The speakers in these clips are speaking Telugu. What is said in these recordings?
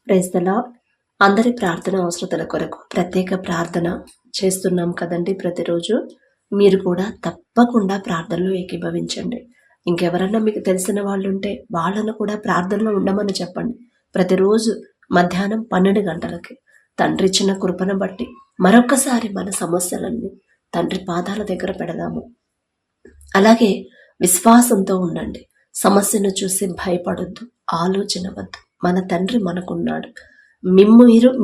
Praise the lord. అందరి ప్రార్థన అవసరతల కొరకు ప్రత్యేక ప్రార్థన చేస్తున్నాం కదండి ప్రతిరోజు. మీరు కూడా తప్పకుండా ప్రార్థనలో ఏకీభవించండి. ఇంకెవరన్నా మీకు తెలిసిన వాళ్ళు ఉంటే వాళ్ళను కూడా ప్రార్థనలో ఉండమని చెప్పండి. ప్రతిరోజు మధ్యాహ్నం 12 గంటలకి తండ్రి ఇచ్చిన కృపను బట్టి మరొకసారి మన సమస్యలన్నీ తండ్రి పాదాల దగ్గర పెడదాము. అలాగే విశ్వాసంతో ఉండండి. సమస్యను చూసి భయపడొద్దు, ఆలోచన వద్దు. మన తండ్రి మనకున్నాడు.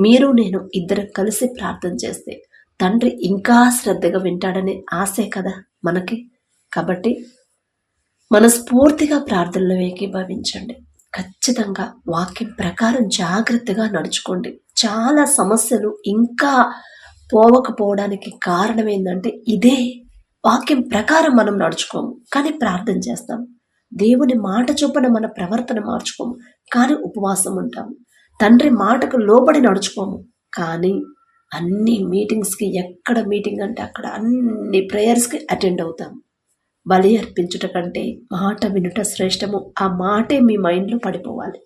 మీరు నేను ఇద్దరం కలిసి ప్రార్థన చేస్తే తండ్రి ఇంకా శ్రద్ధగా వింటాడనే ఆశే కదా మనకి. కాబట్టి మనస్ఫూర్తిగా ప్రార్థనలో ఏకీభవించండి. ఖచ్చితంగా వాక్యం ప్రకారం జాగ్రత్తగా నడుచుకోండి. చాలా సమస్యలు ఇంకా పోవకపోవడానికి కారణం ఏంటంటే ఇదే, వాక్యం ప్రకారం మనం నడుచుకోము కానీ ప్రార్థన చేస్తాం. దేవుని మాట చొప్పున మన ప్రవర్తన మార్చుకోము కానీ ఉపవాసం ఉంటాము. తండ్రి మాటకు లోబడి నడుచుకోము కానీ అన్ని మీటింగ్స్కి, ఎక్కడ మీటింగ్ అంటే అక్కడ అన్ని ప్రేయర్స్కి అటెండ్ అవుతాము. బలి అర్పించుట కంటే మాట వినుట శ్రేష్టము. ఆ మాటే మీ మైండ్లో పడిపోవాలి.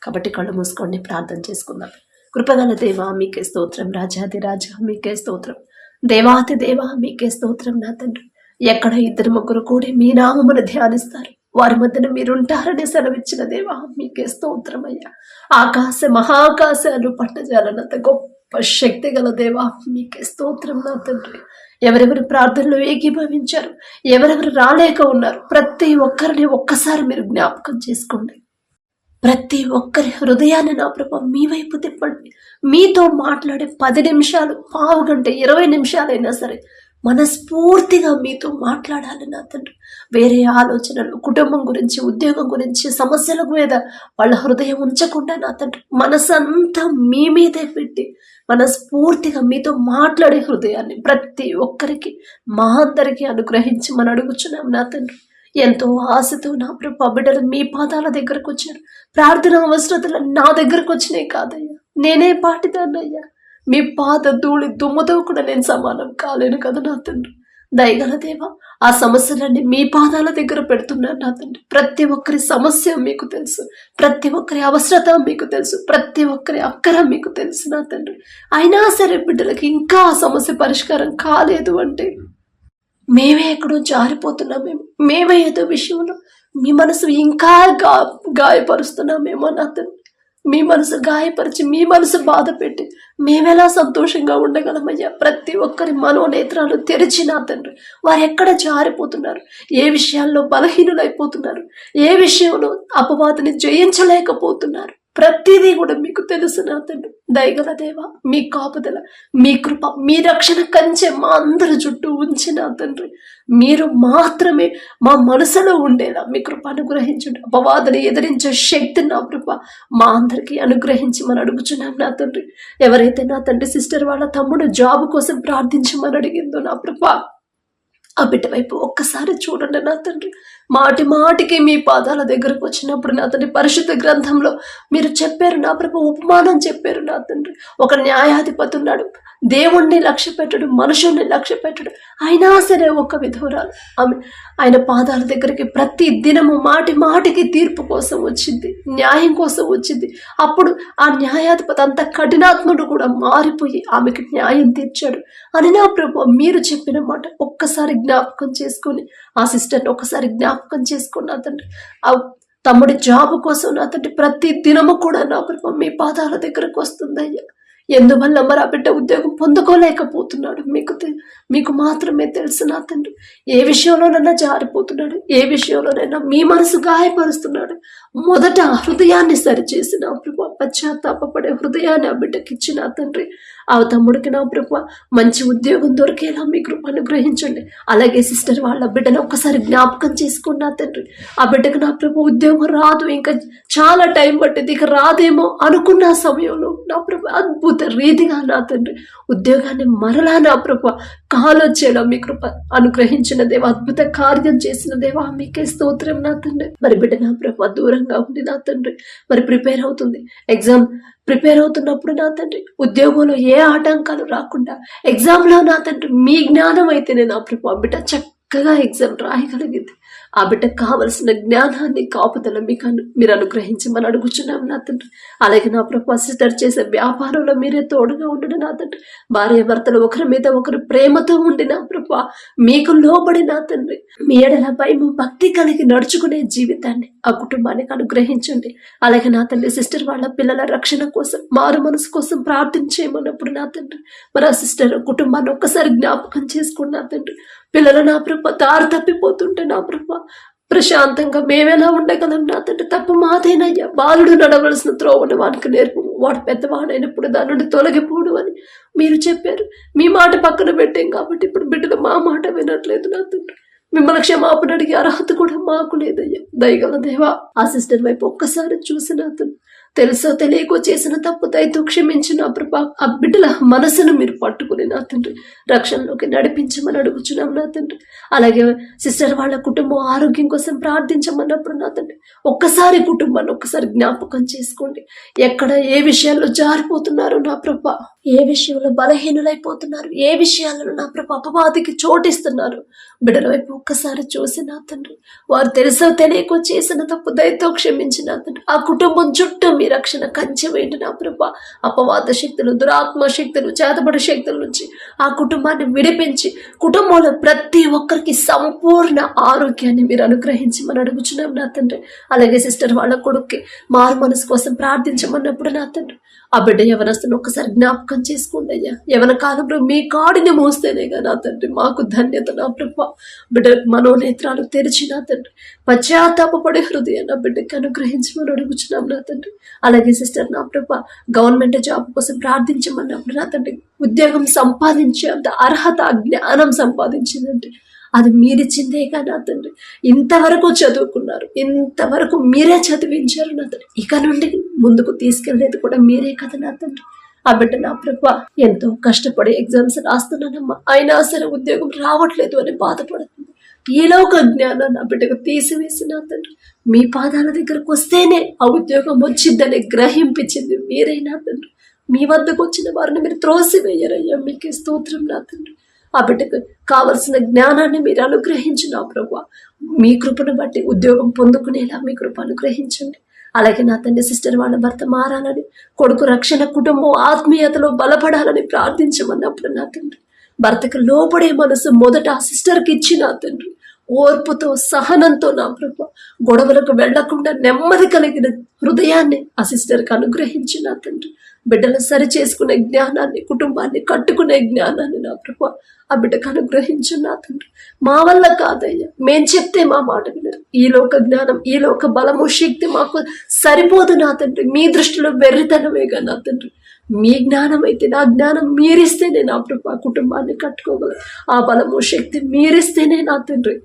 కాబట్టి కళ్ళు మూసుకోండి, ప్రార్థన చేసుకుందాం. కృపగల దేవా మీకే స్తోత్రం, రాజాది రాజా మీకే స్తోత్రం, దేవాతి దేవా మీకే స్తోత్రం. నా తండ్రి, ఎక్కడ 2-3 కూడి మీ నామమును ధ్యానిస్తారు వారి మధ్యన మీరుంటారని సెలవిచ్చిన దేవా మీకే స్తోత్రం అయ్యా. ఆకాశ మహాకాశాలు పట్టజాలనంత గొప్ప శక్తి గల దేవా మీకే స్తోత్రం. నా తండ్రి, ఎవరెవరు ప్రార్థనలో ఏకీభవించారు, ఎవరెవరు రాలేక ఉన్నారు, ప్రతి ఒక్కరిని ఒక్కసారి మీరు జ్ఞాపకం చేసుకోండి. ప్రతి ఒక్కరి హృదయాన్ని నా ప్రభు మీ వైపు తిప్పండి. మీతో మాట్లాడే 10 నిమిషాలు, పావు గంట, 20 నిమిషాలైనా సరే మనస్ఫూర్తిగా మీతో మాట్లాడాలి నా తండ్రి. వేరే ఆలోచనలు, కుటుంబం గురించి, ఉద్యోగం గురించి, సమస్యల మీద వాళ్ళ హృదయం ఉంచకుండా నా తండ్రి మనసంతా మీ మీదే పెట్టి మనస్ఫూర్తిగా మీతో మాట్లాడే హృదయాన్ని ప్రతి ఒక్కరికి, మా అందరికీ అనుగ్రహించి మనం అడుగుచున్నాం నా తండ్రి. ఎంతో ఆశతో నా ప్రభు బిడ్డలు మీ పాదాల దగ్గరకు వచ్చారు. ప్రార్థన అవసరతలు నా దగ్గరకు వచ్చినాయి కాదయ్యా, నేనే పాటిదాన్నయ్యా. మీ పాద ధూళి దుమ్ముతో కూడా నేను సమానం కాలేను కదా నా తండ్రి. దయగల దేవా, ఆ సమస్యలన్నీ మీ పాదాల దగ్గర పెడుతున్నాను నా తండ్రి. ప్రతి ఒక్కరి సమస్య మీకు తెలుసు, ప్రతి ఒక్కరి అవసరత మీకు తెలుసు, ప్రతి ఒక్కరి అక్కర మీకు తెలుసు నా తండ్రి. అయినా సరే బిడ్డలకి ఇంకా ఆ సమస్య పరిష్కారం కాలేదు అంటే మేమే ఎక్కడో జారిపోతున్నామేమో, మేమే ఏదో విషయంలో మీ మనసు ఇంకా గాయపరుస్తున్నామేమో నా తండ్రి. మీ మనసు గాయపరిచి, మీ మనసు బాధ పెట్టి మేమెలా సంతోషంగా ఉండగలమయ్యా. ప్రతి ఒక్కరి మనోనేత్రాలు తెరిచి నా తండ్రి, వారు ఎక్కడ జారిపోతున్నారు, ఏ విషయాల్లో బలహీనులైపోతున్నారు, ఏ విషయంలో అపవాదిని జయించలేకపోతున్నారు, ప్రతిదీ కూడా మీకు తెలుసు నా తండ్రి. దయగల దేవా, మీ కాపుదల, మీ కృప, మీ రక్షణ కంచె మా అందరి చుట్టూ ఉంచి నా తండ్రి మీరు మాత్రమే మా మనసులో ఉండేలా మీ కృప అనుగ్రహించండి. అపవాదిని ఎదిరించే శక్తి నా కృప మా అందరికీ అనుగ్రహించి మనం అడుగుచున్నాం నా తండ్రి. ఎవరైతే నా తండ్రి సిస్టర్ వాళ్ళ తమ్ముడు జాబ్ కోసం ప్రార్థించమని అడిగిందో నా కృప, ఆ బిడ్డ వైపు ఒక్కసారి చూడండి నా తండ్రి. మాటి మాటికి మీ పాదాల దగ్గరకు వచ్చినప్పుడు నా తండ్రి పరిశుద్ధ గ్రంథంలో మీరు చెప్పారు నా ప్రభు, ఉపమానం చెప్పారు నా తండ్రి. ఒక న్యాయాధిపతి ఉన్నాడు, దేవుణ్ణి లక్ష్య పెట్టడు, మనుషుల్ని లక్ష్య పెట్టడు. అయినా సరే ఒక విధురాలు ఆమె ఆయన పాదాల దగ్గరికి ప్రతి దినము మాటి మాటికి తీర్పు కోసం వచ్చింది, న్యాయం కోసం వచ్చింది. అప్పుడు ఆ న్యాయాధిపతి అంత కఠినాత్ముడు కూడా మారిపోయి ఆమెకి న్యాయం తీర్చాడు అని నా ప్రభు మీరు చెప్పిన మాట ఒక్కసారి జ్ఞాపకం చేసుకొని, ఆ సిస్టర్ని ఒకసారి జ్ఞాపకం చేసుకుని నా తండ్రి, ఆ తమ్ముడి జాబ్ కోసం నా తండ్రి ప్రతి దినము కూడా నా ప్రభు మీ పాదాల దగ్గరకు వస్తుందయ్యా. ఎందువల్ల మరి ఆ బిడ్డ ఉద్యోగం పొందుకోలేకపోతున్నాడు మీకు మాత్రమే తెలుసు నా తండ్రి. ఏ విషయంలోనైనా జారిపోతున్నాడు, ఏ విషయంలోనైనా మీ మనసు గాయపరుస్తున్నాడు. మొదట హృదయాన్ని సరిచేసి నా ప్రభు, పశ్చాత్తాపడే హృదయాన్ని ఆ బిడ్డకి ఇచ్చి నా తండ్రి, ఆ తమ్ముడికి నా ప్రభు మంచి ఉద్యోగం దొరికేలా మీ కృప అనుగ్రహించండి. అలాగే సిస్టర్ వాళ్ళ బిడ్డను ఒక్కసారి జ్ఞాపకం చేసుకుని నా తండ్రి, ఆ బిడ్డకు నా ప్రభు ఉద్యోగం రాదు, ఇంకా చాలా టైం పట్టింది, ఇక రాదేమో అనుకున్న సమయంలో నా ప్రభు అద్భుత రీతిగా నా తండ్రి ఉద్యోగాన్ని మరలా నా ప్రభు కాలొచ్చేలా మీ కృప అనుగ్రహించిన దేవా, అద్భుత కార్యం చేసిన దేవా మీకే స్తోత్రం నా తండ్రి. మరి బిడ్డ నా ప్రభు దూరంగా ఉంది నా తండ్రి, మరి ప్రిపేర్ అవుతుంది, ఎగ్జామ్ ప్రిపేర్ అవుతున్నప్పుడు నా తండ్రి ఉద్యోగంలో ఏ ఆటంకాలు రాకుండా, ఎగ్జామ్లో నా తండ్రి మీ జ్ఞానం అయితేనే నా ప్రభు బిడ్డ చక్కగా ఎగ్జామ్ రాయగలిగింది. ఆ బిడ్డకు కావలసిన జ్ఞానాన్ని కాపుదల మీరు అనుగ్రహించమని అడుగుచున్నాం నా తండ్రి. అలాగే నా ప్రభు సిస్టర్ చేసే వ్యాపారంలో మీరే తోడుగా ఉండడం నా తండ్రి. భార్య భర్తలు ఒకరి మీద ఒకరు ప్రేమతో ఉండి నా ప్రభు మీకు లోబడి నా తండ్రి మీ ఎడల భయము భక్తి కలిగి నడుచుకునే జీవితాన్ని ఆ కుటుంబానికి అనుగ్రహించండి. అలాగే నా తండ్రి సిస్టర్ వాళ్ళ పిల్లల రక్షణ కోసం మారు మనసు కోసం ప్రార్థించేయమన్నప్పుడు నా తండ్రి మరి ఆ సిస్టర్ కుటుంబాన్ని ఒక్కసారి జ్ఞాపకం చేసుకుని నా తండ్రి పిల్లలు నా ప్రభ దారి తప్పిపోతుంటే నా ప్రభ ప్రశాంతంగా మేమెలా ఉండగలం నా తండ్రి. తప్పు మాదేనయ్యా. బాలుడు నడవలసిన త్రోవను వానికి నేర్పు, వాడు పెద్దవాడైనప్పుడు దాని నుండి తొలగిపోడు అని మీరు చెప్పారు. మీ మాట పక్కన పెట్టాం కాబట్టి ఇప్పుడు బిడ్డలు మా మాట వినట్లేదు నా తండ్రి. మిమ్మల్ని క్షమాపణ అడిగే అర్హత కూడా మాకు లేదయ్యా. దయగల దేవా ఆ సిస్టర్ వైపు ఒక్కసారి చూసి నా తండ్రి తెలుసో తెలియకో చేసిన తప్పు దయతో క్షమించిన ప్రభా ఆ బిడ్డల మనసును మీరు పట్టుకుని నా తండ్రి రక్షణలోకి నడిపించమని అడుగుచున్నాం నా తండ్రి. అలాగే సిస్టర్ వాళ్ళ కుటుంబం ఆరోగ్యం కోసం ప్రార్థించమన్నప్పుడు నా తండ్రి ఒక్కసారి కుటుంబాన్ని ఒక్కసారి జ్ఞాపకం చేసుకోండి. ఎక్కడ ఏ విషయాల్లో జారిపోతున్నారు నా ప్రభా, ఏ విషయంలో బలహీనులైపోతున్నారు, ఏ విషయాలను నా ప్రభా అపవాదికి చోటిస్తున్నారు బిడ్డల వైపు ఒక్కసారి చూసి నా తండ్రి వారు తెలుసో తెలియకో చేసిన తప్పు దయతో క్షమించి నా తండ్రి ఆ కుటుంబం చుట్టూ మీ రక్షణ కంచె వేయండి నా ప్రభా. అపవాద శక్తులు, దురాత్మ శక్తులు, చేతబడి శక్తుల నుంచి ఆ కుటుంబాన్ని విడిపించి కుటుంబంలో ప్రతి ఒక్కరికి సంపూర్ణ ఆరోగ్యాన్ని మీరు అనుగ్రహించమని అడుగుచున్నాం నా తండ్రి. అలాగే సిస్టర్ వాళ్ళ కొడుక్కి మారు మనసు కోసం ప్రార్థించమన్నప్పుడు నా తండ్రి ఆ బిడ్డ యవనస్తుని ఒక్కసారి జ్ఞాపకం చేసుకోండి అయ్యా. యవన కాలంలో మీ కాడిని మోస్తేనేగా నా తండ్రి మాకు ధన్యత నా ప్రభా. బిడ్డలకు మనోనేత్రాలు తెరిచి నా తండ్రి పశ్చాత్తాపపడే హృదయం నా బిడ్డకి అనుగ్రహించమని అడుగుచున్నాం నా తండ్రి. అలాగే సిస్టర్ నా ప్రభా గవర్నమెంట్ జాబ్ కోసం ప్రార్థించమన్నప్పుడు నా తండ్రి ఉద్యోగం సంపాదించే అంత అర్హత జ్ఞానం సంపాదించిందంటే అది మీరిచ్చిందేగా నా తండ్రి. ఇంతవరకు చదువుకున్నారు, ఇంతవరకు మీరే చదివించారు నా తండ్రి. ఇక నుండి ముందుకు తీసుకెళ్లేది కూడా మీరే కదా నా తండ్రి. ఆ బిడ్డ నా ప్రభా ఎంతో కష్టపడి ఎగ్జామ్స్ రాస్తున్నానమ్మా, అయినా సరే ఉద్యోగం రావట్లేదు అని బాధపడుతుంది. ఈలోక జ్ఞానాన్ని నా బిడ్డకు తీసివేసి నా తండ్రి మీ పాదాల దగ్గరకు వస్తేనే ఆ ఉద్యోగం వచ్చిందని గ్రహింపించింది మీరే నా తండ్రి. మీ వద్దకు వచ్చిన వారిని మీరు త్రోసివేయరయ్యా. మీకే స్తోత్రం నా తండ్రి. ఆ బిడ్డకు కావలసిన జ్ఞానాన్ని మీరు అనుగ్రహించిన ప్రభా మీ కృపను బట్టి ఉద్యోగం పొందుకునేలా మీ కృప అనుగ్రహించండి. అలాగే నా తండ్రి సిస్టర్ వాళ్ళ భర్త మారాలని, కొడుకు రక్షణ, కుటుంబం ఆత్మీయతలో బలపడాలని ప్రార్థించమన్నప్పుడు నా తండ్రి భర్తకు లోబడే మనసు మొదట ఆ సిస్టర్కి ఇచ్చి నా తండ్రి ఓర్పుతో సహనంతో నా ప్రభు గొడవలకు వెళ్లకుండా నెమ్మది కలిగిన హృదయాన్ని ఆ సిస్టర్కి అనుగ్రహించి నా తండ్రి బిడ్డలు సరి చేసుకునే జ్ఞానాన్ని, కుటుంబాన్ని కట్టుకునే జ్ఞానాన్ని నా ప్రభు ఆ బిడ్డకు అనుగ్రహించు నా తండ్రి. మా వల్ల కాదయ్యా, మేం చెప్తే మా మాట వినరు. ఈ లోక జ్ఞానం, ఈ లోక బలము, శక్తి మాకు సరిపోదు నా తండ్రి. మీ దృష్టిలో వెర్రితనమేగా నా తండ్రి. మీ జ్ఞానం అయితే, నా జ్ఞానం మీరిస్తేనే నా ప్రభు కుటుంబాన్ని కట్టుకోగలరు. ఆ బలము, శక్తి మీరిస్తేనే నా తండ్రి,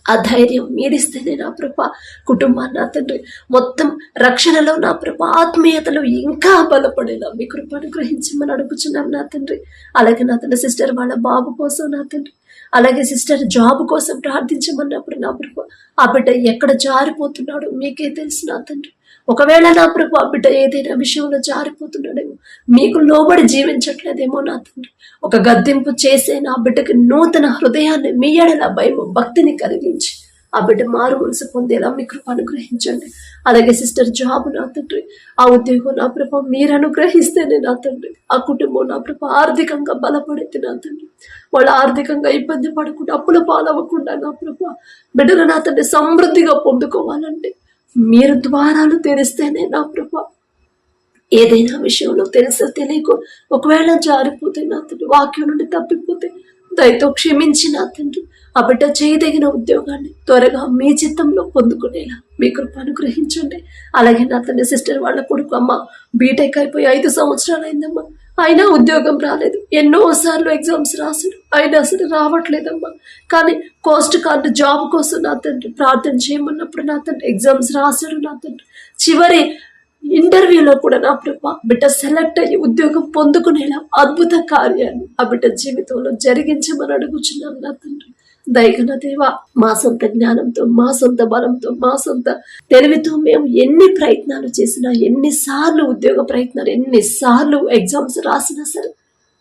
ఆ ధైర్యం మీరిస్తేనే నా ప్రభా కుటుంబాన్ని నా తండ్రి మొత్తం రక్షణలో నా ప్రభా ఆత్మీయతలో ఇంకా బలపడేలా మీ కృప అనుగ్రహించమని అడుగుచున్నాం నా తండ్రి. అలాగే నా తండ్రి సిస్టర్ వాళ్ళ బాబు కోసం నా తండ్రి, అలాగే సిస్టర్ జాబ్ కోసం ప్రార్థించమన్నప్పుడు నా ప్రభా ఆ బిడ్డ ఎక్కడ జారిపోతున్నాడో మీకే తెలుసు నా తండ్రి. ఒకవేళ నా ప్రభు ఆ బిడ్డ ఏదైనా విషయంలో జారిపోతున్నాడేమో, మీకు లోబడి జీవించట్లేదేమో నా తండ్రి, ఒక గద్దింపు చేసే నా బిడ్డకి నూతన హృదయాన్ని మీ ఎడల భయము, భక్తిని కలిగించి ఆ బిడ్డ మారు మనసు పొందేలా మీ కృప అనుగ్రహించండి. అలాగే సిస్టర్ జాబ్ నా తండ్రి, ఆ ఉద్యోగం నా ప్రభ మీరు అనుగ్రహిస్తేనే నా తండ్రి ఆ కుటుంబం నా ప్రభ ఆర్థికంగా బలపడితే నా తండ్రి వాళ్ళు ఆర్థికంగా ఇబ్బంది పడకుండా, అప్పుల పాలవ్వకుండా నా ప్రభ బిడ్డలు నా తండ్రి సమృద్ధిగా పొందుకోవాలంటే మీరు ద్వారాలు తెరిస్తేనే నా ప్రభా. ఏదైనా విషయంలో తెలుసో తెలియకో ఒకవేళ జారిపోతే నా తండ్రి, వాక్యం నుండి తప్పిపోతే దయతో క్షమించి నా తండ్రి ఆ బిడ్డ చేయదగిన ఉద్యోగాన్ని త్వరగా మీ చిత్తంలో పొందుకునేలా మీ కృప అనుగ్రహించండి. అలాగే నా తండ్రి సిస్టర్ వాళ్ళ కొడుకు అమ్మ బీటెక్ అయిపోయి 5 సంవత్సరాలు అయిందమ్మా, అయినా ఉద్యోగం రాలేదు. ఎన్నోసార్లు ఎగ్జామ్స్ రాశాడు, అయినా సరే రావట్లేదమ్మా. కానీ కోస్ట్ కార్డు జాబ్ కోసం నా తండ్రి ప్రార్థన చేయమన్నప్పుడు నా తండ్రి ఎగ్జామ్స్ రాశాడు నా తండ్రి. చివరి ఇంటర్వ్యూలో కూడా నా ప్రభా బిడ్డ సెలెక్ట్ అయ్యి ఉద్యోగం పొందుకునేలా అద్భుత కార్యాన్ని ఆ బిడ్డ జీవితంలో జరిగించమని అడుగుచున్నాను నా తండ్రి. దయగల దేవా, మా సొంత జ్ఞానంతో, మా సొంత బలంతో, మా సొంత తెలివితో మేము ఎన్ని ప్రయత్నాలు చేసినా, ఎన్నిసార్లు ఉద్యోగ ప్రయత్నాలు, ఎన్నిసార్లు ఎగ్జామ్స్ రాసినా సరే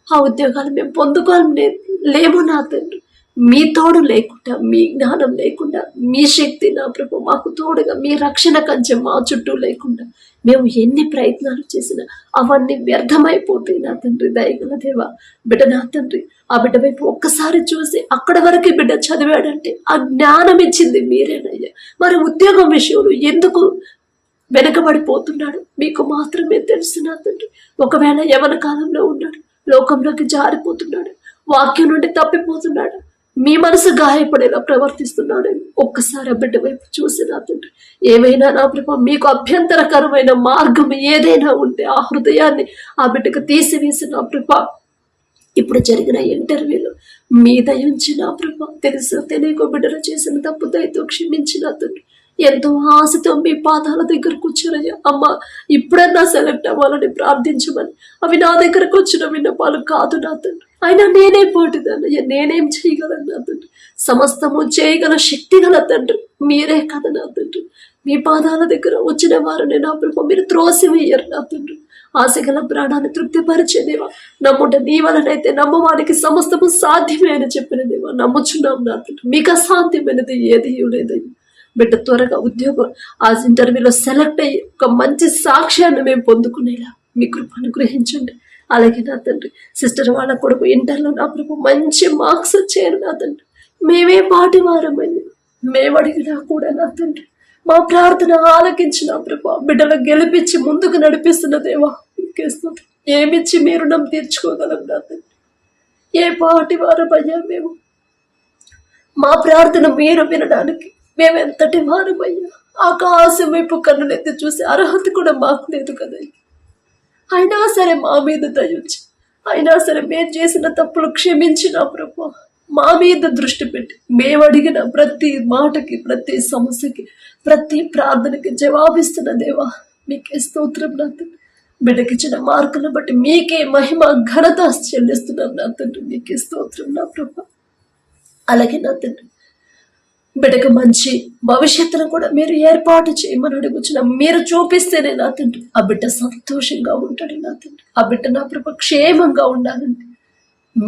ఆ ఉద్యోగాలు మేము పొందుకోలేము నా తండ్రి. మీ తోడు లేకుండా, మీ జ్ఞానం లేకుండా, మీ శక్తి నా ప్రభు మాకు తోడుగా, మీ రక్షణ కంచె మా చుట్టూ లేకుండా మేము ఎన్ని ప్రయత్నాలు చేసినా అవన్నీ వ్యర్థమైపోతాయి నా తండ్రి. దయగల దేవా, బిడ్డ నా తండ్రి ఆ బిడ్డ వైపు ఒక్కసారి చూసి అక్కడ వరకు బిడ్డ చదివాడంటే ఆ జ్ఞానం ఇచ్చింది మీరేనయ్యా. మరి ఉద్యోగం విషయంలో ఎందుకు వెనకబడిపోతున్నాడు మీకు మాత్రమే తెలుసు నా తండ్రి. ఒకవేళ యవన కాలంలో ఉన్నాడు, లోకంలోకి జారిపోతున్నాడు, వాక్యం నుండి తప్పిపోతున్నాడు, మీ మనసు గాయపడేలా ప్రవర్తిస్తున్నాడు, ఒక్కసారి ఆ బిడ్డ వైపు చూసి నా తండ్రి ఏమైనా నా ప్రభు మీకు అభ్యంతరకరమైన మార్గం ఏదైనా ఉంటే ఆ హృదయాన్ని ఆ బిడ్డకు తీసివేసి నా ప్రభు ఇప్పుడు జరిగిన ఇంటర్వ్యూలో మీ దయించి నా ప్రభు తెలుసు తెలియక బిడ్డలు చేసిన తప్పు దయతో క్షమించిన తండ్రి. ఎంతో ఆశతో మీ పాదాల దగ్గరకు వచ్చారయ్యా. అమ్మ ఇప్పుడన్నా సెలెక్ట్ అవ్వాలని ప్రార్థించమని అవి నా దగ్గరకు వచ్చిన విన్నపాలు కాదు నా తండ్రి. అయినా నేనే పోటీదాన్నయ్యా, నేనేం చేయగలను నా తండ్రి. సమస్తము చేయగల శక్తి గల తండ్రి మీరే కదా నా తండ్రి. మీ పాదాల దగ్గర వచ్చిన వారిని నా ప్రభు మీరు త్రోసివేయరు నా తండ్రి. ఆశగల ప్రాణాన్ని తృప్తిపరిచే దేవా, నమ్ముట నీ వలనైతే నమ్మవానికి సమస్తము సాధ్యమే అని చెప్పిన దేవా నమ్ముచున్నాం నా తండ్రి. మీకు అసాధ్యమైనది ఏది లేదయ్యా. బిడ్డ త్వరగా ఉద్యోగం ఆ ఇంటర్వ్యూలో సెలెక్ట్ అయ్యి ఒక మంచి సాక్ష్యాన్ని మేము పొందుకునేలా మీ కృపను గ్రహించండి. అలాగే నా తండ్రి సిస్టర్ వాళ్ళ కొడుకు ఇంటర్లో నా ప్రభు మంచి మార్క్స్ వచ్చారు నా తండ్రి. మేమే పాటి వారమయ్యా, మేము అడిగినా కూడా నా తండ్రి మా ప్రార్థన ఆలకించిన ప్రభు బిడ్డలు గెలిపించి ముందుకు నడిపిస్తున్న దేవా మీకేస్తుంది. ఏమిచ్చి మీ రుణం తీర్చుకోగలం నా తండ్రి. ఏ పాటి వారమయ్యా మేము, మా ప్రార్థన మీరు వినడానికి మేమెంతటి వారమయ్యా. ఆకాశం వైపు కన్నులెత్తి చూసే అర్హత కూడా మాకు లేదు కదా. అయినా సరే మా మీద దయించి, అయినా సరే మేము చేసిన తప్పులు క్షమించిన ప్రభు మా మీద దృష్టి పెట్టి మేము అడిగిన ప్రతి మాటకి, ప్రతి సమస్యకి, ప్రతి ప్రార్థనకి జవాబిస్తున్న దేవా మీకే స్తోత్రం నా తండ్రి. బిడ్డకిచ్చిన మార్కులను బట్టి మీకే మహిమ ఘనత చెల్లిస్తున్నాం నా తండ్రి. మీకే స్తోత్రం నా ప్రభు. అలాగే నా తండ్రి బిడ్డకు మంచి భవిష్యత్తును కూడా మీరు ఏర్పాటు చేయమని అడుగుచున్నాం. మీరు చూపిస్తేనే నా తండ్రి ఆ బిడ్డ సంతోషంగా ఉంటాడు నా తండ్రి. ఆ బిడ్డ నా ప్రభు క్షేమంగా ఉండాలండి.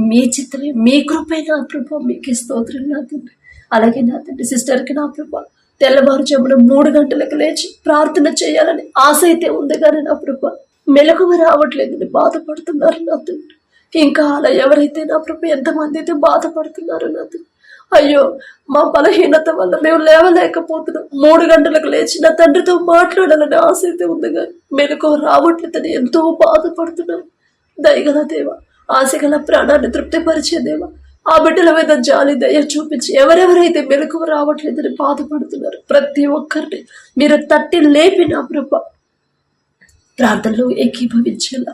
మీ చిత్తమే, మీ కృపే నా ప్రభు. మీకే స్తోత్రం నా తండ్రి. అలాగే నా తండ్రి సిస్టర్కి నా ప్రభు తెల్లవారుజామున 3 గంటలకు లేచి ప్రార్థన చేయాలని ఆశ అయితే ఉంది కానీ నా ప్రభు మెలకువ రావట్లేదని బాధపడుతున్నారు నా తండ్రి. ఇంకా అలా ఎవరైతే నా ప్రభు ఎంతమంది అయితే బాధపడుతున్నారు నా తండ్రి. అయ్యో మా బలహీనత వల్ల మేము లేవలేకపోతున్నాం. 3 గంటలకు లేచి నా తండ్రితో మాట్లాడాలని ఆశ అయితే ఉంది కానీ మెలకువ రావట్లేదని ఎంతో బాధపడుతున్నాం. దయగల దేవ, ఆశగల ప్రాణాన్ని తృప్తిపరిచే దేవ, ఆ బిడ్డల మీద జాలి దయ చూపించి ఎవరెవరైతే మెలకువ రావట్లేదని బాధపడుతున్నారు ప్రతి ఒక్కరిని మీరు తట్టి లేపి నా ప్రభు ప్రార్థనలో ఏకీభవించేలా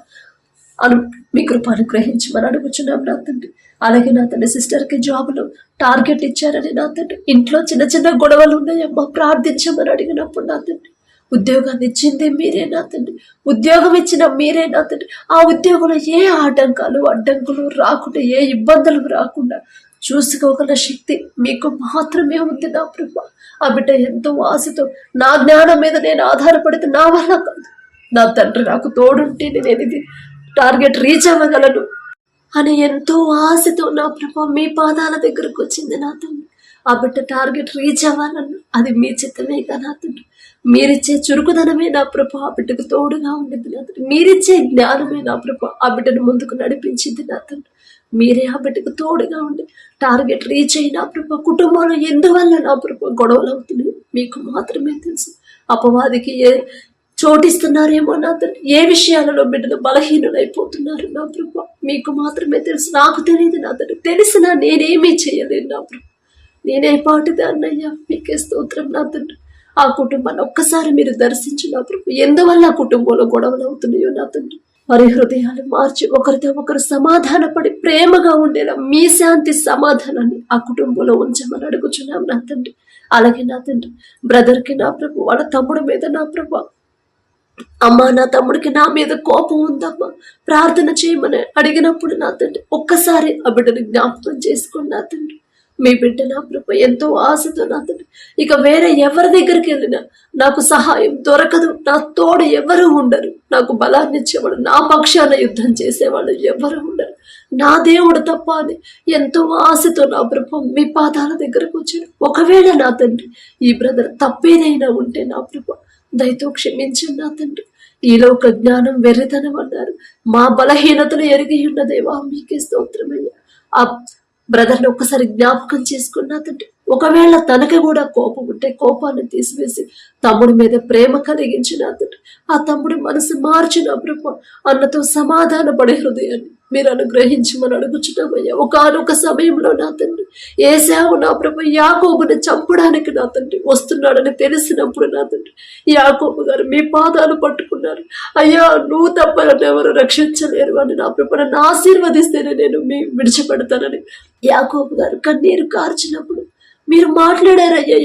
మీ కృప అనుగ్రహించమని అడుగుచున్నాం నా తండ్రి. అలాగే నా తండ్రి సిస్టర్కి జాబ్లో టార్గెట్ ఇచ్చారని నా తండ్రి ఇంట్లో చిన్న చిన్న గొడవలు ఉన్నాయమ్మా ప్రార్థించమని అడిగినప్పుడు నా తండ్రి ఉద్యోగాన్ని ఇచ్చింది మీరే నా తండ్రి. ఉద్యోగం ఇచ్చిన మీరే నా తండ్రి. ఆ ఉద్యోగంలో ఏ అడ్డంకులు రాకుండా, ఏ ఇబ్బందులు రాకుండా చూసుకోగల శక్తి మీకు మాత్రమే ఉంది నా ప్రభు. ఆ బిడ్డ ఎంతో ఆశతో నా జ్ఞానం మీద నేను ఆధారపడితే నా వల్ల కాదు, నా తండ్రి నాకు తోడుంటే నేను ఇది టార్గెట్ రీచ్ అవ్వగలను అని ఎంతో ఆశతో నా ప్రభు మీ పాదాల దగ్గరకు వచ్చింది నా తండ్రి. ఆ బిడ్డ టార్గెట్ రీచ్ అవ్వాలన్నా అది మీ చిత్తమేగా నా తండ్రి. మీరిచ్చే చురుకుదనమే నా ప్రభు ఆ బిడ్డకు తోడుగా ఉండింది నా తండ్రి. మీరిచ్చే జ్ఞానమే నా ప్రభు ఆ బిడ్డను ముందుకు నడిపించింది నా తండ్రి. మీరే ఆ బిడ్డకు తోడుగా ఉండి టార్గెట్ రీచ్ అయిన ప్రభు కుటుంబంలో ఎందువల్ల నా ప్రభు గొడవలు అవుతున్నాయి మీకు మాత్రమే తెలుసు. అపవాదికి చోటిస్తున్నారేమో నా తండ్రి. ఏ విషయాలలో బిడ్డలు బలహీనులైపోతున్నారు నా ప్రభు మీకు మాత్రమే తెలుసు. నాకు తెలియదు నా తండ్రి. తెలిసినా నేనేమీ చేయలేను నా ప్రభు. నేనే పాటిదా అన్నయ్యా మీకే స్తోత్రం నా తండ్రి. ఆ కుటుంబాన్ని ఒక్కసారి మీరు దర్శించిన ప్రభు ఎందువల్ల ఆ కుటుంబంలో గొడవలు అవుతున్నాయో నా తండ్రి వారి హృదయాలు మార్చి ఒకరితో ఒకరు సమాధానపడి ప్రేమగా ఉండేలా మీ శాంతి సమాధానాన్ని ఆ కుటుంబంలో ఉంచమని అడుగుచున్నాం నా తండ్రి. అలాగే నా తండ్రి బ్రదర్కి నా ప్రభు వాళ్ళ తమ్ముడు మీద నా ప్రభు అమ్మా నా తమ్ముడికి నా మీద కోపం ఉందమ్మా ప్రార్థన చేయమని అడిగినప్పుడు నా తండ్రి ఒక్కసారి ఆ బిడ్డని జ్ఞాపకం చేసుకోండి నా తండ్రి. మీ బిడ్డ నా ప్రభు ఎంతో ఆశతో నా తండ్రి ఇక వేరే ఎవరి దగ్గరికి వెళ్ళినా నాకు సహాయం దొరకదు, నా తోడు ఎవరు ఉండరు, నాకు బలాన్ని ఇచ్చేవాడు, నా పక్షాన యుద్ధం చేసేవాళ్ళు ఎవరు ఉండరు, నా దేవుడు తప్ప అని ఎంతో ఆశతో నా ప్రభు మీ పాదాల దగ్గరకు వచ్చాడు. ఒకవేళ నా తండ్రి ఈ బ్రదర్ తప్పేదైనా ఉంటే నా ప్రభు దయతో క్షమించండి నా తండ్రి. ఈ లోక జ్ఞానం వెర్రితనం అన్నారు. మా బలహీనతలు ఎరిగి ఉన్న దేవా మీకే స్తోత్రమయ్యా. ఆ బ్రదర్ని ఒక్కసారి జ్ఞాపకం చేసుకున్నా తండ్రి. ఒకవేళ తనకి కూడా కోపం ఉంటే కోపాన్ని తీసివేసి తమ్ముడి మీద ప్రేమ కలిగించిన తండ్రి. ఆ తమ్ముడి మనసు మార్చిన ప్రభు అన్నతో సమాధాన పడే హృదయాన్ని మీరు అనుగ్రహించమని అడుగుచున్నామయ్యా. ఒకనొక సమయంలో నా తండ్రి ఏశావు నా ప్రభు యాకోబుని చంపడానికి నా తండ్రి వస్తున్నాడని తెలిసినప్పుడు నా తండ్రి యాకోబు గారు మీ పాదాలు పట్టుకున్నారు. అయ్యా నువ్వు తప్ప ఎవరు రక్షించలేరు అని నా ప్రభు నన్ను ఆశీర్వదిస్తేనే నేను మీ విడిచిపెడతానని యాకోబు గారు కన్నీరు కార్చినప్పుడు మీరు మాట్లాడారయ్యా.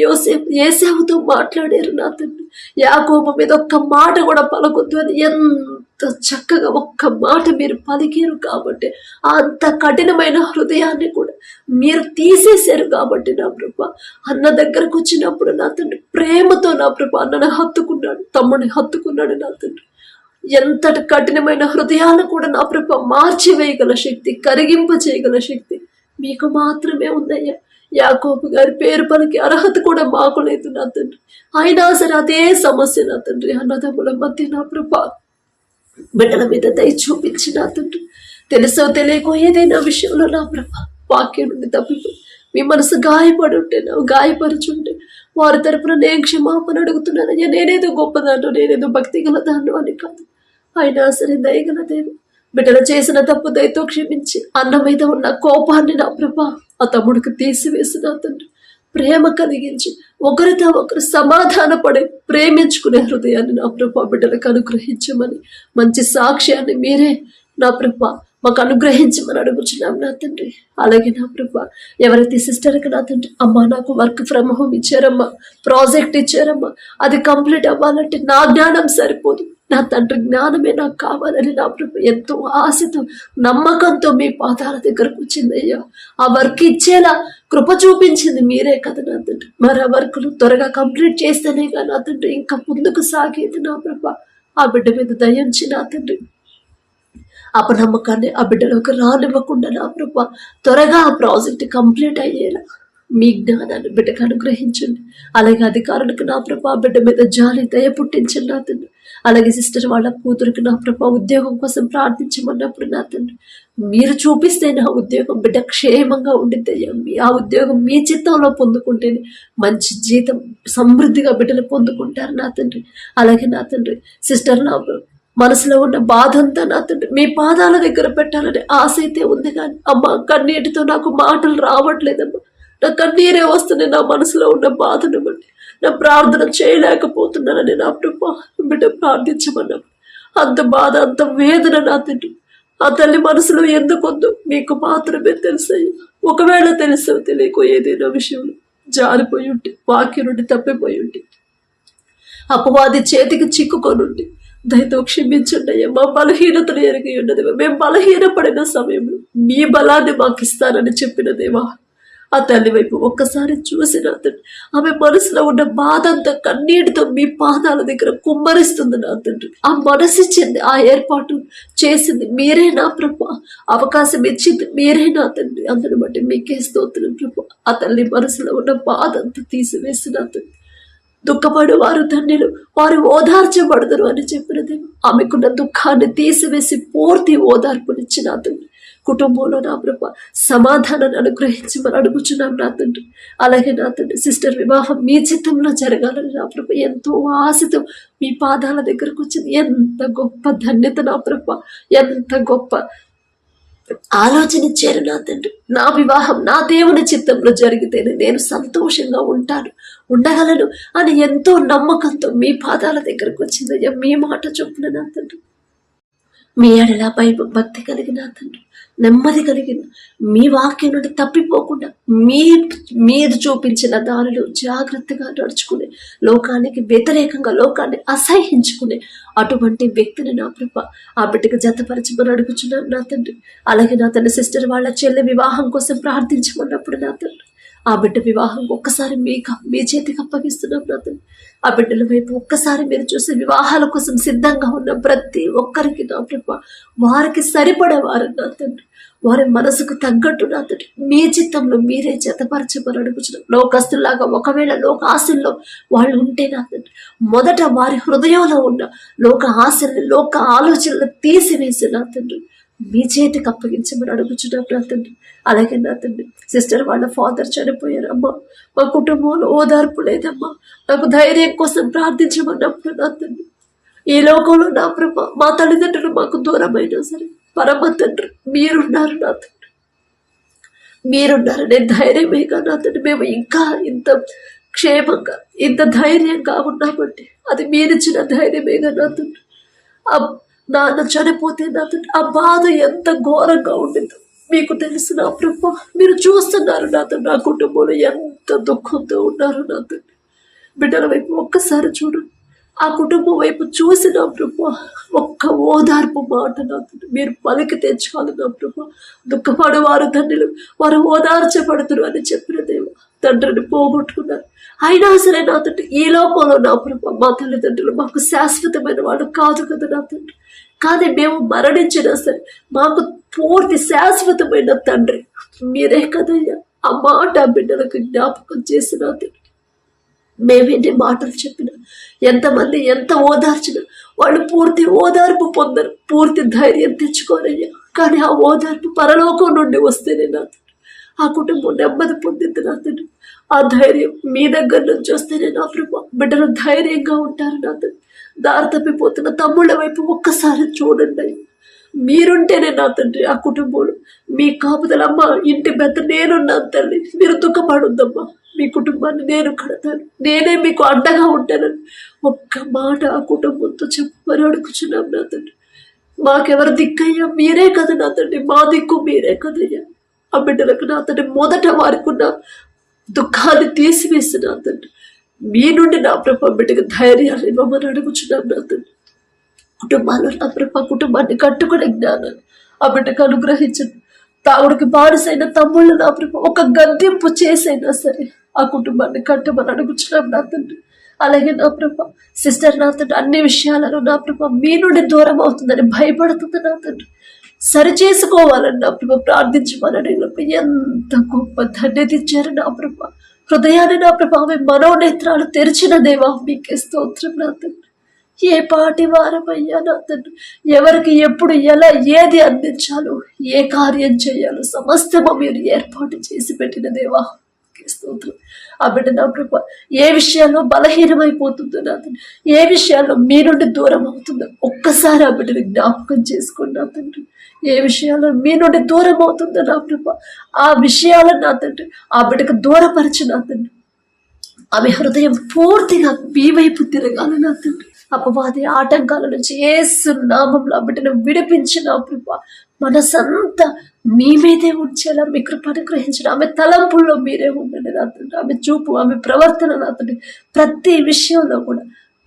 ఏశావుతో మాట్లాడారు నా తండ్రి. యాకోబు మీద ఒక్క మాట కూడా పలకొద్దు అని ఎంత చక్కగా ఒక్క మాట మీరు పలికారు కాబట్టి అంత కఠినమైన హృదయాన్ని కూడా మీరు తీసేశారు కాబట్టి నా ప్రభు అన్న దగ్గరకు వచ్చినప్పుడు నా తండ్రి ప్రేమతో నా ప్రభు అన్నను హత్తుకున్నాడు, తమ్ముడిని హత్తుకున్నాడు నా తండ్రి. ఎంతటి కఠినమైన హృదయాన్ని కూడా నా ప్రభు మార్చివేయగల శక్తి, కరిగింప చేయగల శక్తి మీకు మాత్రమే ఉందయ్యా. యాకోబు గారి పేరు పలికి అర్హత కూడా మాకు లేదు నా తండ్రి. అయినా సరే అదే సమస్య నా తండ్రి అన్నదమ్ముల మధ్య నా ప్రభా బిడ్డల మీద దయ చూపించి నా తండ్రి తెలుసో తెలియకో ఏదైనా విషయంలో నా ప్రభా వాక్యం నుండి తప్పిపోయి మీ మనసు గాయపడి ఉంటే నా గాయపరుచుంటే వారి తరపున నేను క్షమాపణ అడుగుతున్నానయ్యా. నేనేదో గొప్పదాను, నేనేదో భక్తి గలదాను అని కాదు. అయినా సరే దయగల దేవ బిడ్డలు చేసిన తప్పు దయతో క్షమించి అన్న మీద ఉన్న కోపాన్ని నా ప్రభా ఆ తమ్ముడికి తీసివేసి నా తండ్రి ప్రేమ కలిగించి ఒకరితో ఒకరు సమాధాన పడి ప్రేమించుకునే హృదయాన్ని నా ప్రభా బిడ్డలకు అనుగ్రహించమని మంచి సాక్ష్యాన్ని మీరే నా ప్రభా మాకు అనుగ్రహించమని అడుగుచున్నాం నా తండ్రి. అలాగే నా ప్రభా ఎవరైతే సిస్టర్కి నా తండ్రి అమ్మా నాకు వర్క్ ఫ్రమ్ హోమ్ ఇచ్చారమ్మా, ప్రాజెక్ట్ ఇచ్చారమ్మా, అది కంప్లీట్ అవ్వాలంటే నా జ్ఞానం సరిపోదు, నా తండ్రి జ్ఞానమే నాకు కావాలని నా ప్రభు ఎంతో ఆశతో నమ్మకంతో మీ పాదాల దగ్గరకు వచ్చిందయ్యా. ఆ వర్క్ ఇచ్చేలా కృప చూపించింది మీరే కదా నా తండ్రి. మరి ఆ వర్క్లు త్వరగా కంప్లీట్ చేస్తేనే కదా నా తండ్రి ఇంకా ముందుకు సాగేది నా ప్రభు. ఆ బిడ్డ మీద దయించి నా తండ్రి అపనమ్మకాన్ని ఆ బిడ్డలోకి రానివ్వకుండా నా ప్రభు త్వరగా ఆ ప్రాజెక్ట్ కంప్లీట్ అయ్యేలా మీ జ్ఞానాన్ని బిడ్డకు అనుగ్రహించండి. అలాగే అధికారులకు నా ప్రభు ఆ బిడ్డ మీద జాలి దయ పుట్టించండి నా తండ్రి. అలాగే సిస్టర్ వాళ్ళ కూతురికి నా ప్రభు ఉద్యోగం కోసం ప్రార్థించమన్నప్పుడు నా తండ్రి మీరు చూపిస్తే నా ఉద్యోగం బిడ్డ క్షేమంగా ఉండిద్దయ్యా. ఆ ఉద్యోగం మీ చిత్తంలో పొందుకుంటేనే మంచి జీతం సమృద్ధిగా బిడ్డలు పొందుకుంటారు నా తండ్రి. అలాగే నా తండ్రి సిస్టర్ నా మనసులో ఉన్న బాధ అంతా నా తండ్రి మీ పాదాల దగ్గర పెట్టాలని ఆశ అయితే ఉంది, కానీ అమ్మ కన్నీటితో నాకు మాటలు రావట్లేదమ్మా. నా కన్నీరే వస్తుంది నా మనసులో ఉన్న బాధను బట్టి. నా ప్రార్థన చేయలేకపోతున్నానని నా ప్రభు బిడ్డ ప్రార్థించమన్నప్పుడు అంత బాధ అంత వేదన నా తండ్రి ఆ తల్లి మనసులో ఎందుకొద్దు మీకు మాత్రమే తెలుసయ్యా. ఒకవేళ తెలుసో తెలియకో ఏదైనా విషయంలో జారిపోయి ఉంటే, వాక్యం నుండి తప్పిపోయి ఉంటే, అపవాది చేతికి చిక్కుకొనుండి దయతో క్షమించండి అయ్యా. మా బలహీనతను ఎరిగి ఉన్నది మేము బలహీనపడిన సమయంలో మీ బలాన్ని మాకు ఇస్తానని చెప్పిన దేవా ఆ తల్లి వైపు ఒక్కసారి చూసిన తండ్రి ఆమె మనసులో ఉన్న బాధ అంతా కన్నీటితో మీ పాదాల దగ్గర కుమ్మరిస్తుంది నా తండ్రి. ఆ మనసు ఇచ్చింది, ఆ ఏర్పాటు చేసింది మీరే నా ప్రభు, అవకాశం ఇచ్చింది మీరే నా తండ్రి. అందుని బట్టి మీకే స్తోత్రం ప్రభు. ఆ తల్లి మనసులో ఉన్న బాధ అంతా తీసివేసిన తండ్రి దుఃఖపడు వారు ధన్యులు, వారు ఓదార్చబడతారు అని చెప్పినది. ఆమెకున్న దుఃఖాన్ని తీసివేసి పూర్తి ఓదార్పునిచ్చిన తండ్రి కుటుంబంలో నా ప్రభు సమాధానాన్ని అనుగ్రహించమని అడుగుచున్నాం నా తండ్రి. అలాగే నా తండ్రి సిస్టర్ వివాహం మీ చిత్తంలో జరగాలని నా ప్రభు ఎంతో ఆశతో మీ పాదాల దగ్గరకు వచ్చింది. ఎంత గొప్ప ధన్యత నా ప్రభు, ఎంత గొప్ప ఆలోచన ఇచ్చారు నా తండ్రి. నా వివాహం నా దేవుని చిత్తంలో జరిగితేనే నేను సంతోషంగా ఉండగలను అని ఎంతో నమ్మకంతో మీ పాదాల దగ్గరకు వచ్చిందయ్యా. మీ మాట చొప్పున నా తండ్రి మీ ఎడల భక్తి కలిగిన తండ్రి నెమ్మది కలిగిన మీ వాక్యం నుండి తప్పిపోకుండా మీరు చూపించిన దానిలో జాగ్రత్తగా నడుచుకునే, లోకానికి వ్యతిరేకంగా లోకాన్ని అసహించుకునే అటువంటి వ్యక్తిని నా ప్రభ ఆ బిడ్డకు జతపరచమని అడుగుచున్నాను నా తండ్రి. అలాగే నా తన సిస్టర్ వాళ్ళ చెల్లె వివాహం కోసం ప్రార్థించమన్నప్పుడు నా తండ్రి ఆ బిడ్డ వివాహం ఒక్కసారి మీ చేతికి అప్పగిస్తున్నాం నా తండ్రి. ఆ బిడ్డల వైపు ఒక్కసారి మీరు చూసి వివాహాల కోసం సిద్ధంగా ఉన్న ప్రతి ఒక్కరికి నా ప్రభా వారికి సరిపడేవారు నా తండ్రి, వారి మనసుకు తగ్గట్టు నా తండ్రి మీ చిత్తంలో మీరే జతపరచమని అడుగుచున్నాం. లోకస్తులాగా ఒకవేళ లోక ఆశల్లో వాళ్ళు ఉంటే నా తండ్రి మొదట వారి హృదయంలో ఉన్న లోక ఆశల్ని లోక ఆలోచనలు తీసివేసి నా తండ్రి మీ చేతికి అప్పగించమని అడుగుచున్నాం నా తండ్రి. అలాగే నా తండ్రి సిస్టర్ వాళ్ళ ఫాదర్ చనిపోయారు అమ్మా, మా కుటుంబంలో ఓదార్పు లేదమ్మా, నాకు ధైర్యం కోసం ప్రార్థించమన్నప్పుడు నా తండ్రి ఈ లోకంలో నా ప్రభ మా తల్లిదండ్రులు మాకు దూరమైనా సరే పరమ తండ్రి మీరున్నారు నా తండ్రి, మీరున్నారు. నేను ధైర్యమేగా నా తండ్రి మేము ఇంకా ఇంత క్షేమంగా ఇంత ధైర్యంగా ఉన్నామంటే అది మీరిచ్చిన ధైర్యమేగా నా తండ్రి. నాన్న చనిపోతే నా తండ్రి ఆ బాధ ఎంత ఘోరంగా ఉండిందో మీకు తెలుసు నా ప్రభా. మీరు చూస్తున్నారు నా తండ్రి నా కుటుంబంలో ఎంత దుఃఖంతో ఉన్నారు నా తండ్రి. బిడ్డల వైపు ఒక్కసారి చూడు, ఆ కుటుంబం వైపు చూసి నా ప్రభా ఒక్క ఓదార్పు మాట నా తండ్రి మీరు పలికితే చాలు నా ప్రభా. దుఃఖపడు వారు తండ్రులు వారు ఓదార్చబడుతురు అని చెప్పిన దేవ తండ్రిని పోగొట్టుకున్నారు. అయినా సరే నా తండ్రి ఈ లోకంలో నా ప్రభా మా తల్లిదండ్రులు మాకు శాశ్వతమైన వాడు కాదు కదా నా తండ్రి. కానీ మేము మరణించినా సరే మాకు పూర్తి శాశ్వతమైన తండ్రి మీరే కదయ్యా. ఆ మాట బిడ్డలకు జ్ఞాపకం చేసిన తండ్రి మేమేంటి మాటలు చెప్పినా ఎంతమంది ఎంత ఓదార్చినా వాళ్ళు పూర్తి ఓదార్పు పొందరు, పూర్తి ధైర్యం తెచ్చుకోరయ్యా. కానీ ఆ ఓదార్పు పరలోకం నుండి వస్తేనే నా తండ్రి ఆ కుటుంబం నెమ్మది పొందింది నా తండ్రి. ఆ ధైర్యం మీ దగ్గర నుంచి వస్తేనే నా ప్రభా బిడ్డలు ధైర్యంగా ఉంటారు నా తండ్రి. దారి తప్పిపోతున్న తమ్ముళ్ళ వైపు ఒక్కసారి చూడండి అయ్యా. మీరుంటేనే నా తండ్రి ఆ కుటుంబంలో మీ కాపుదలమ్మ ఇంటి పెద్ద నేనున్నాను తల్లి, మీరు దుఃఖపడొద్దమ్మా, మీ కుటుంబాన్ని నేను కడతాను, నేనే మీకు అండగా ఉంటానని ఒక్క మాట ఆ కుటుంబంతో చెప్పమని అడుగుచున్నాం నా తండ్రి. మాకెవరు దిక్కయ్యా మీరే కదా నా తండ్రి, మా దిక్కు మీరే కదయ్యా. ఆ బిడ్డలకు నా తండ్రి మొదట వారికి ఉన్న దుఃఖాన్ని తీసివేసి నా తండ్రి మీ నుండి నా ప్రభా బిడ్డకు ధైర్యాన్ని ఇవ్వమని అడుగుచున్నాం నా తండ్రి. కుటుంబాలు నా ప్రభా కుటుంబాన్ని కట్టుకునే జ్ఞానాన్ని ఆ బిడ్డకు అనుగ్రహించండి. తాగుడికి బానిసైన తమ్ముళ్ళు నా ప్రభా ఒక గద్దెంపు చేసైనా సరే ఆ కుటుంబాన్ని కట్టమని అడుగుచున్నాం నా తండ్రి. అలాగే నా ప్రభా సిస్టర్ నా తండ్రి అన్ని విషయాలను నా ప్రభా మీ నుండి దూరం అవుతుందని భయపడుతుంది నా తండ్రి. సరి చేసుకోవాలని నా ప్రభా ప్రార్థించమని అడిగినప్పుడు ఎంత గొప్ప ధన్యత ఇచ్చారు నా ప్రభా. హృదయాన్ని నా ప్రభా మనోనేత్రాలు తెరిచిన దేవా మీకే స్తోత్రం నా తండ్రి. ఏ పాటి వారమయ్యా నా తండ్రి, ఎవరికి ఎప్పుడు ఎలా ఏది అందించాలో ఏ కార్యం చేయాలో సమస్తము మీరు ఏర్పాటు చేసి పెట్టిన దేవా స్తోత్రం. ఆ బిడ్డ నా ప్రభా ఏ విషయాల్లో బలహీనమైపోతుందో నా తండ్రి, ఏ విషయాల్లో మీ నుండి దూరం అవుతుందో ఒక్కసారి ఆ బిడ్డని జ్ఞాపకం చేసుకోండి నా తండ్రి. ఏ విషయాల్లో మీ నుండి దూరం అవుతుందో నా ప్రభా ఆ విషయాలను నా తండ్రి ఆ బిడ్డకు దూరపరచు నా తండ్రి. ఆమె హృదయం పూర్తిగా మీ వైపు తిరగాలి నా తండ్రి. అపవాది ఆటంకాల నుంచి యేసు నామములో ఆ బిడ్డను విడిపించిన ప్రభా మనసంతా మీ మీదే ఉంచేలా మీ కృపను గ్రహించడం. ఆమె తలంపుల్లో మీరే ఉండండి నా తండ్రి. ఆమె చూపు ఆమె ప్రవర్తన నా తండ్రి ప్రతి విషయంలో కూడా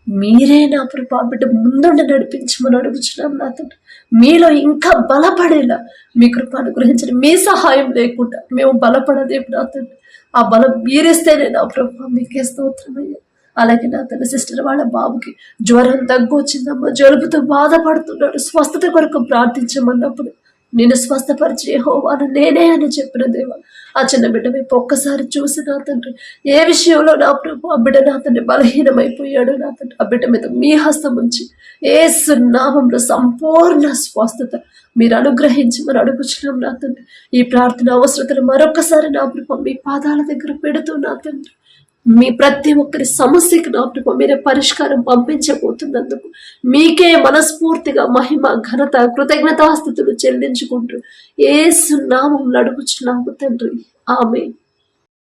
మీరే నా ప్రభా బిడ్డ ముందుండి నడిపించమని అడుగుచున్నాం నా తండ్రి. మీలో ఇంకా బలపడేలా మీ కృపను గ్రహించండి. మీ సహాయం లేకుండా మేము బలపడదేం నా తండ్రి. ఆ బలం మీరిస్తేనే నా ప్రభా మీకే స్తోత్రమయ్యా. అలాగే నా తన సిస్టర్ వాళ్ళ బాబుకి జ్వరం దగ్గు వచ్చిందమ్మా, జలుబుతో బాధపడుతున్నాడు, స్వస్థత కొరకు ప్రార్థించమన్నప్పుడు నేను స్వస్థపరిచి యెహోవాను నేనే అని చెప్పిన దేవా ఆ చిన్న బిడ్డ వైపు ఒక్కసారి చూసి నా తండ్రి ఏ విషయంలో నా ప్రభు ఆ బిడ్డ నా తండ్రి బలహీనమైపోయాడు నా తండ్రి ఆ బిడ్డ మీద మీ హస్తం ఉంచి యేసు నామములో సంపూర్ణ స్వస్థత మీరు అనుగ్రహించమని అడుగుచున్నాం నా తండ్రి. ఈ ప్రార్థన అవసరతను మరొకసారి నా ప్రభు మీ పాదాల దగ్గర పెడుతూ నా తండ్రి మీ ప్రతి ఒక్కరి సమస్యకి నా ప్రభు మీరే పరిష్కారం పంపించబోతున్నందుకు మీకే మనస్ఫూర్తిగా మహిమ ఘనత కృతజ్ఞతాస్తుతులు చెల్లించుకుంటూ యేసు నామములో అడుగుచున్నాము తండ్రి. ఆమేన్.